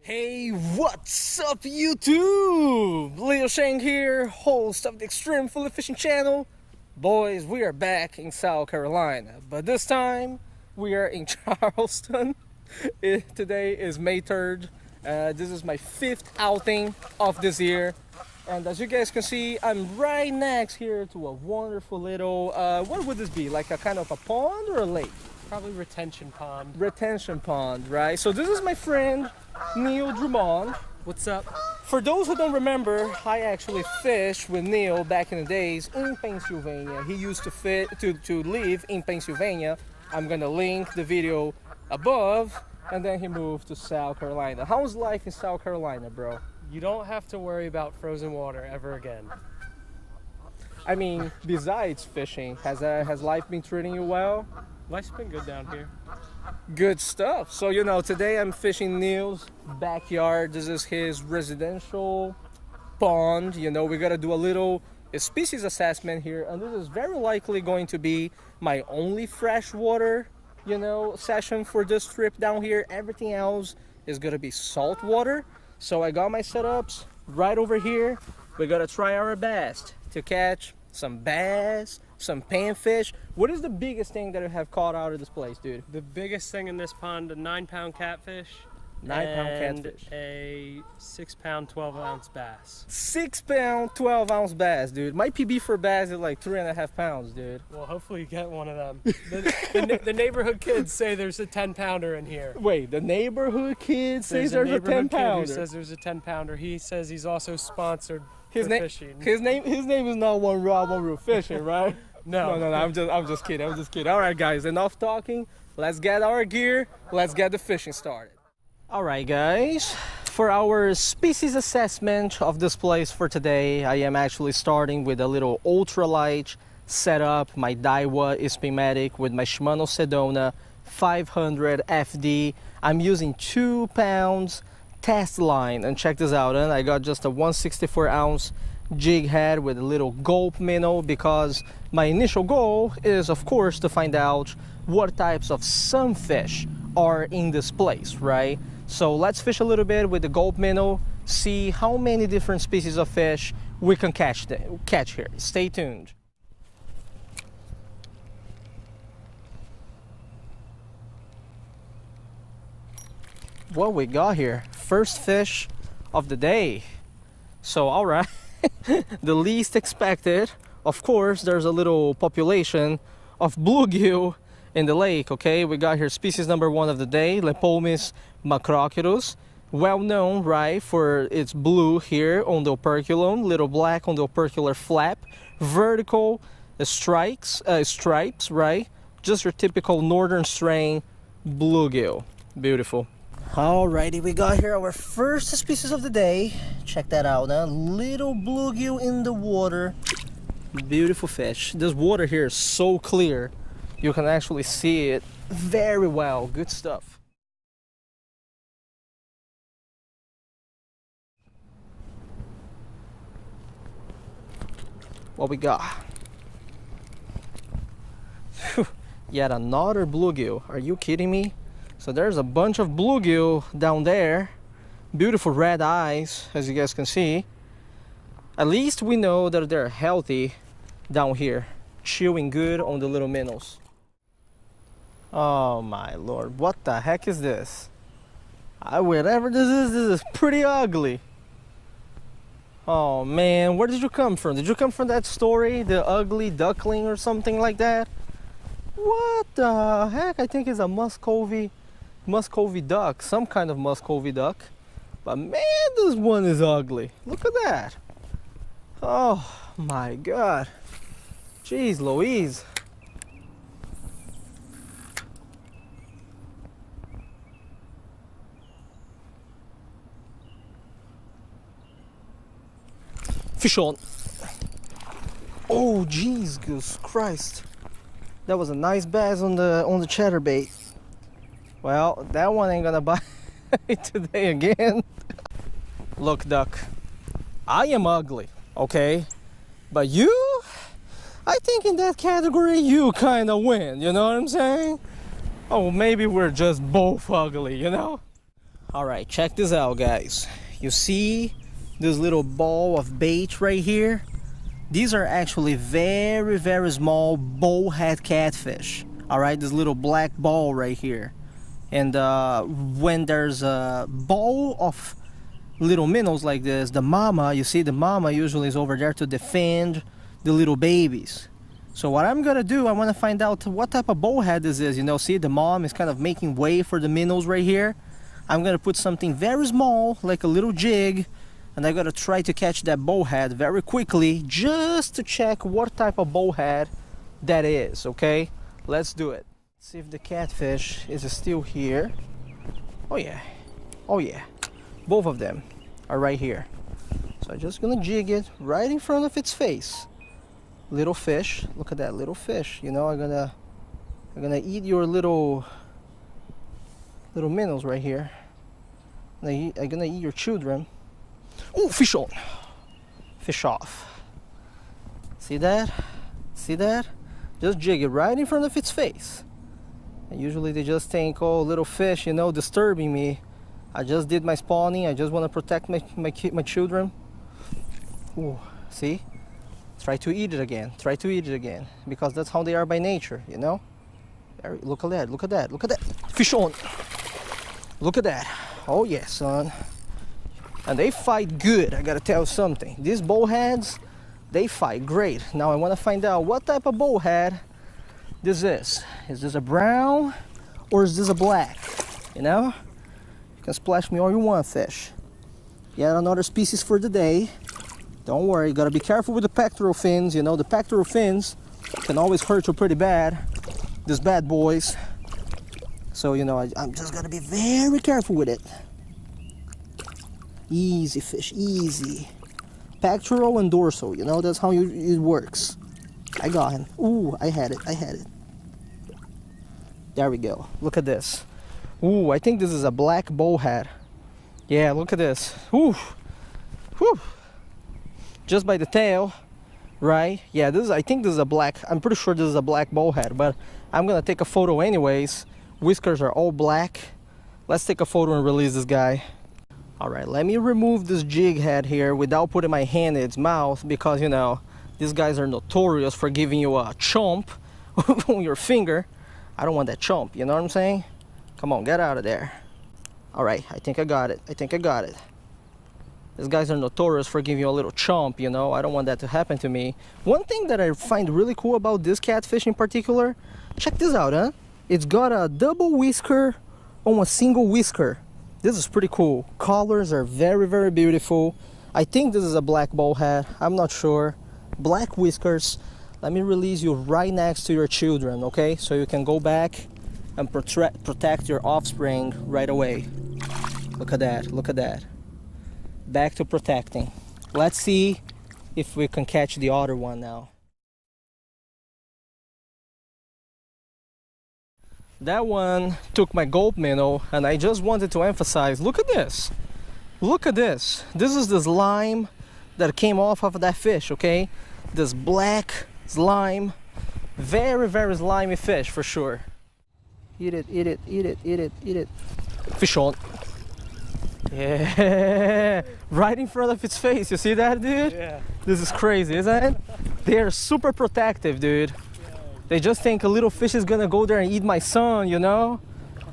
Hey, what's up YouTube? Leo Shang here, host of the Extreme Fully Fishing channel. Boys, we are back in South Carolina, but this time we are in Charleston. Today is May 3rd. This is my 5th outing of this year. And as you guys can see, I'm right next here to a wonderful little, what would this be? Like a kind of a pond or a lake? Probably retention pond. Retention pond, right? So this is my friend, Neil Drummond. What's up? For those who don't remember, I actually fished with Neil back in the days in Pennsylvania. He used to live in Pennsylvania. I'm gonna link the video above, and then he moved to South Carolina. How's life in South Carolina, bro? You don't have to worry about frozen water ever again. I mean, besides fishing, has life been treating you well? Life's been good down here. Good stuff. So, you know, today I'm fishing Neil's backyard. This is his residential pond. You know, we gotta do a little species assessment here, and this is very likely going to be my only freshwater, you know, session for this trip down here. Everything else is gonna be salt water. So I got my setups right over here. We gotta try our best to catch some bass, some panfish. What is the biggest thing that you have caught out of this place, dude? The biggest thing in this pond, a 9-pound catfish. 9-pound and catfish. A 6-pound, 12-ounce bass. 6-pound, 12-ounce bass, dude. My PB for bass is like 3.5 pounds, dude. Well, hopefully you get one of them. The neighborhood kids say there's a 10-pounder in here. Wait, the neighborhood kid says there's a 10-pounder. Who says there's a 10-pounder. He says he's also sponsored His for name, fishing. his name is not One Rod, One Reel Fishing, right? No. No. I'm just kidding. All right, guys, enough talking. Let's get our gear. Let's get the fishing started. All right, guys. For our species assessment of this place for today, I am actually starting with a little ultralight setup. My Daiwa Spinmatic with my Shimano Sedona 500 FD. I'm using 2 pounds test line, and check this out. And I got just a 164-ounce jig head with a little gulp minnow, because my initial goal is, of course, to find out what types of sunfish are in this place, right? So let's fish a little bit with the gulp minnow, see how many different species of fish we can catch here. Stay tuned. What we got here? First fish of the day. So, all right. The least expected, of course, there's a little population of bluegill in the lake. Okay, we got here species number 1 of the day, Lepomis macrocyrus, well known, right, for its blue here on the operculum, little black on the opercular flap, vertical stripes, right, just your typical northern strain bluegill. Beautiful. Alrighty, we got here our first species of the day. Check that out, huh? Little bluegill in the water. Beautiful fish. This water here is so clear, you can actually see it very well. Good stuff. What we got? Whew. Yet another bluegill. Are you kidding me? So there's a bunch of bluegill down there. Beautiful red eyes, as you guys can see. At least we know that they're healthy down here, chewing good on the little minnows. Oh my lord, what the heck is this? Whatever this is pretty ugly. Oh man, where did you come from? Did you come from that story, the ugly duckling or something like that? What the heck? I think it's a Muscovy duck, some kind of Muscovy duck. But man, this one is ugly. Look at that. Oh my god. Jeez Louise. Fish on. Oh Jesus Christ. That was a nice bass on the chatterbait. Well, that one ain't gonna bite today again. Look, duck, I am ugly, okay? But you, I think in that category, you kind of win, you know what I'm saying? Oh, maybe we're just both ugly, you know? All right, check this out, guys. You see this little ball of bait right here? These are actually very, very small bullhead catfish. All right, this little black ball right here. And when there's a ball of little minnows like this, the mama, you see the mama usually is over there to defend the little babies. So what I'm gonna do, I wanna find out what type of bullhead this is. You know, see the mom is kind of making way for the minnows right here. I'm gonna put something very small, like a little jig, and I'm gonna try to catch that bullhead very quickly, just to check what type of bullhead that is, okay? Let's do it. See if the catfish is still here. Oh yeah, oh yeah. Both of them are right here. So I'm just gonna jig it right in front of its face. Little fish, look at that little fish. You know, I'm gonna eat your little minnows right here. I'm gonna eat your children. Oh, fish on. Fish off. See that? See that? Just jig it right in front of its face. And usually they just think, oh, little fish, you know, disturbing me. I just did my spawning. I just want to protect my children. Ooh, see? Try to eat it again. Try to eat it again. Because that's how they are by nature, you know? Look at that, look at that, look at that. Fish on. Look at that. Oh yeah, son. And they fight good, I gotta tell you something. These bullheads, they fight great. Now I wanna find out what type of bullhead this is. Is this a brown or is this a black? You know? You can splash me all you want, fish. Yet another species for the day. Don't worry, you gotta be careful with the pectoral fins. You know, the pectoral fins can always hurt you pretty bad. These bad boys. So, you know, I'm just gonna be very careful with it. Easy, fish, easy. Pectoral and dorsal, you know, that's how it works. I got him. Ooh, I had it, I had it. There we go. Look at this. Ooh, I think this is a black bullhead. Yeah, look at this. Ooh, whew. Just by the tail, right? Yeah, I think this is a black, I'm pretty sure this is a black bullhead, but I'm gonna take a photo anyways. Whiskers are all black. Let's take a photo and release this guy. All right, let me remove this jig head here without putting my hand in its mouth, because, you know, these guys are notorious for giving you a chomp on your finger. I don't want that chomp, you know what I'm saying? Come on, get out of there. All right, I think I got it. I think I got it. These guys are notorious for giving you a little chomp, you know? I don't want that to happen to me. One thing that I find really cool about this catfish in particular, check this out, huh? It's got a double whisker on a single whisker. This is pretty cool. Colors are very, very beautiful. I think this is a black bullhead. I'm not sure. Black whiskers. Let me release you right next to your children, okay? So you can go back and protect your offspring right away. Look at that, look at that. Back to protecting. Let's see if we can catch the other one now. That one took my gulp minnow, and I just wanted to emphasize, look at this. Look at this. This is the slime that came off of that fish, okay? This black slime. Very, very slimy fish for sure. Eat it, eat it, eat it, eat it, eat it. Fish on. Yeah, right in front of its face. You see that, dude? Yeah. This is crazy, isn't it? They are super protective, dude. They just think a little fish is gonna go there and eat my son, you know?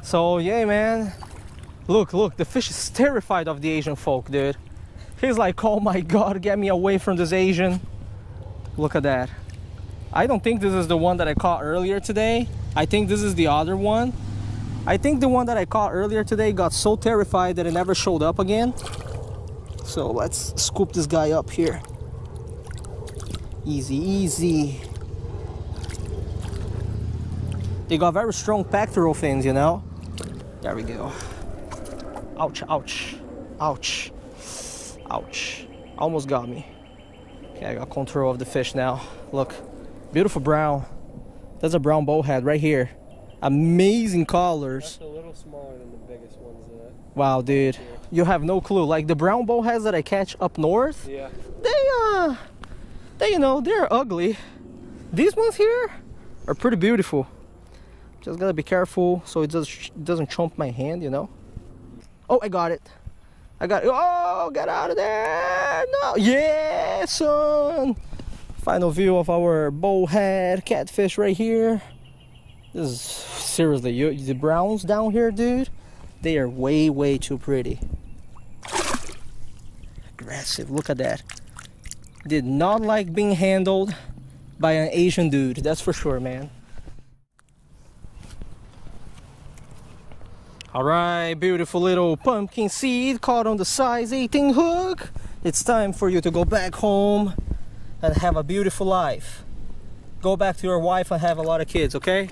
So, yeah, man. Look, look, the fish is terrified of the Asian folk, dude. He's like, oh my God, get me away from this Asian. Look at that. I don't think this is the one that I caught earlier today. I think this is the other one. I think the one that I caught earlier today got so terrified that it never showed up again. So let's scoop this guy up here. Easy, easy. They got very strong pectoral fins, you know? There we go. Ouch, ouch, ouch, ouch. Almost got me. Okay, I got control of the fish now. Look, beautiful brown. That's a brown bullhead right here. Amazing colors. That's a little smaller than the biggest ones. Wow, dude. You have no clue. Like the brown bullheads that I catch up north, yeah. They you know, they're ugly. These ones here are pretty beautiful. Just gotta be careful so it doesn't chomp my hand, you know. Oh, I got it. I got it. Oh, get out of there. No. Yeah, son. Final view of our bullhead catfish right here. This is seriously, the browns down here, dude, they are way too pretty. Aggressive, look at that. Did not like being handled by an Asian dude, that's for sure, man. All right, beautiful little pumpkin seed caught on the size 18 hook. It's time for you to go back home and have a beautiful life. Go back to your wife and have a lot of kids, okay?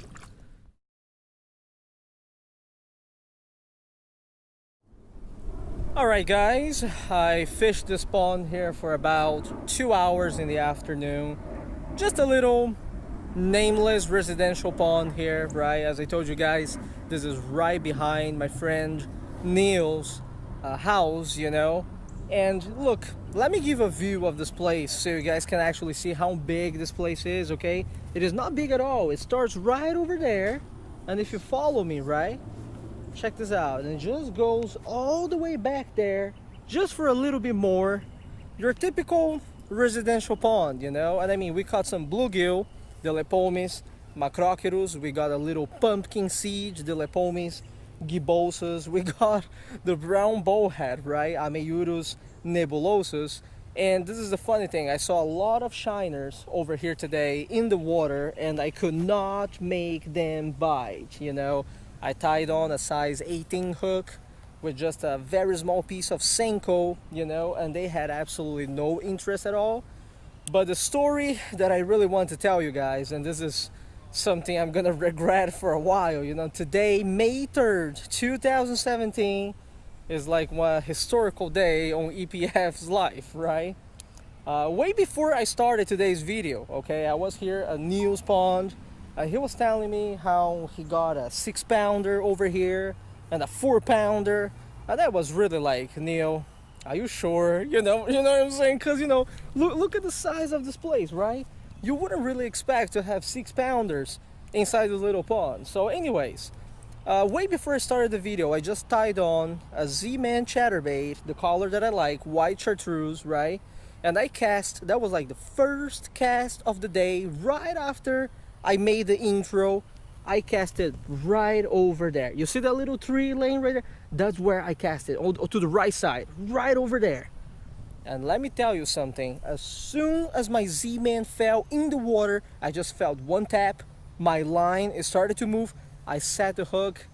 All right, guys, I fished this pond here for about 2 hours in the afternoon. Just a little nameless residential pond here, right? As I told you guys, this is right behind my friend Neil's house, you know. And look, let me give a view of this place so you guys can actually see how big this place is, okay? It is not big at all. It starts right over there, and if you follow me, right, check this out, and it just goes all the way back there just for a little bit more. Your typical residential pond, you know. And I mean, we caught some bluegill, the lepomis, macrocerus, we got a little pumpkin seed, the lepomis, gibbosas, we got the brown bullhead, right, Ameiurus nebulosus. And this is the funny thing, I saw a lot of shiners over here today in the water and I could not make them bite, you know. I tied on a size 18 hook with just a very small piece of Senko, you know, and they had absolutely no interest at all. But the story that I really want to tell you guys, and this is something I'm gonna regret for a while, you know, today, May 3rd, 2017, is like one historical day on EPF's life, right? Way before I started today's video, okay, I was here at Neil's pond. He was telling me how he got a 6-pounder over here and a 4-pounder. And that was really like, Neil, are you sure? You know what I'm saying? Because, you know, look at the size of this place, right? You wouldn't really expect to have 6-pounders inside the little pond. So anyways, way before I started the video, I just tied on a Z-Man chatterbait, the color that I like, white chartreuse, right? And I cast, that was like the first cast of the day, right after I made the intro. I cast it right over there. You see that little tree laying right there? That's where I cast it, to the right side, right over there. And let me tell you something, as soon as my Z-Man fell in the water, I just felt one tap, my line, it started to move, I set the hook.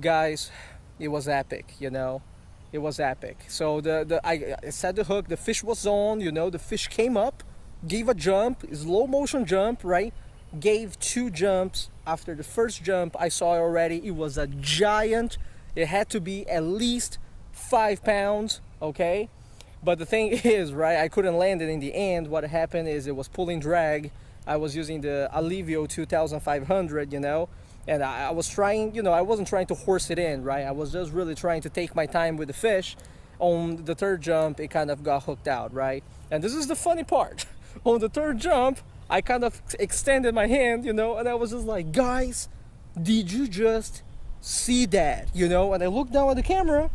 Guys, it was epic, you know, it was epic. So I set the hook, the fish was on, you know, the fish came up, gave a jump, slow motion jump, right? Gave 2 jumps. After the first jump, I saw it already, it was a giant. It had to be at least 5 pounds, okay? But the thing is, right, I couldn't land it in the end. What happened is it was pulling drag. I was using the Alivio 2500, you know, and I was trying, you know, I wasn't trying to horse it in, right? I was just really trying to take my time with the fish. On the 3rd jump, it kind of got hooked out, right? And this is the funny part. On the 3rd jump, I kind of extended my hand, you know, and I was just like, guys, did you just see that, you know? And I looked down at the camera,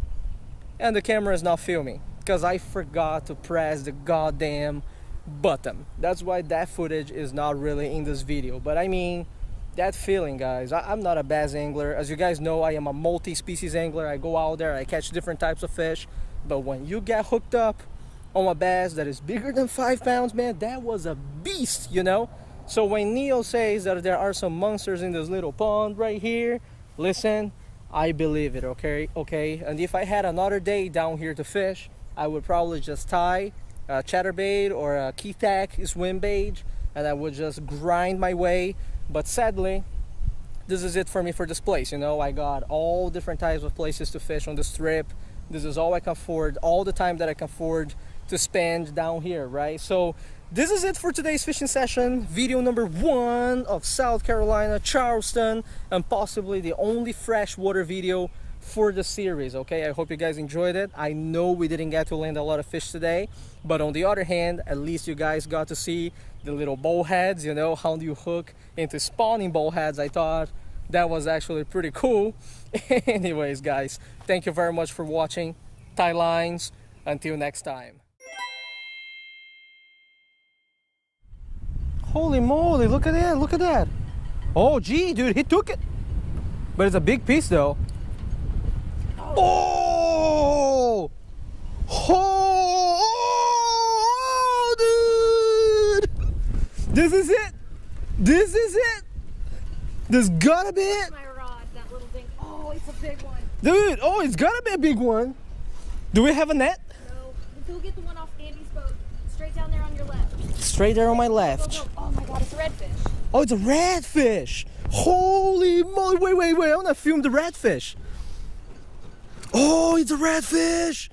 and the camera is not filming because I forgot to press the goddamn button. That's why that footage is not really in this video. But I mean, that feeling, guys, I'm not a bass angler. As you guys know, I am a multi-species angler. I go out there, I catch different types of fish. But when you get hooked up on a bass that is bigger than 5 pounds, man, that was a beast, you know? So when Neil says that there are some monsters in this little pond right here, listen, I believe it, okay? And if I had another day down here to fish, I would probably just tie a chatterbait or a Keithak swim bait, and I would just grind my way. But sadly, this is it for me for this place, you know? I got all different types of places to fish on the strip. This is all I can afford, all the time that I can afford to spend down here, right? So this is it for today's fishing session, video number 1 of South Carolina, Charleston, and possibly the only freshwater video for the series, okay? I hope you guys enjoyed it. I know we didn't get to land a lot of fish today, but on the other hand, at least you guys got to see the little bullheads, you know, how do you hook into spawning bullheads. I thought that was actually pretty cool. Anyways, guys, thank you very much for watching Tie Lines. Until next time. Holy moly, look at that, look at that. Oh, gee, dude, he took it. But it's a big piece, though. Oh! Oh, dude! This is it! This is it! This gotta be it! My rod, that little thing. Oh, it's a big one. Dude, oh, it's gotta be a big one. Do we have a net? No, go get the one off Andy's boat. Straight down there on your left. Straight there on my Go, left. go. Oh my God, it's a redfish. Oh, it's a redfish. Holy moly, wait, I wanna film the redfish. Oh, it's a redfish.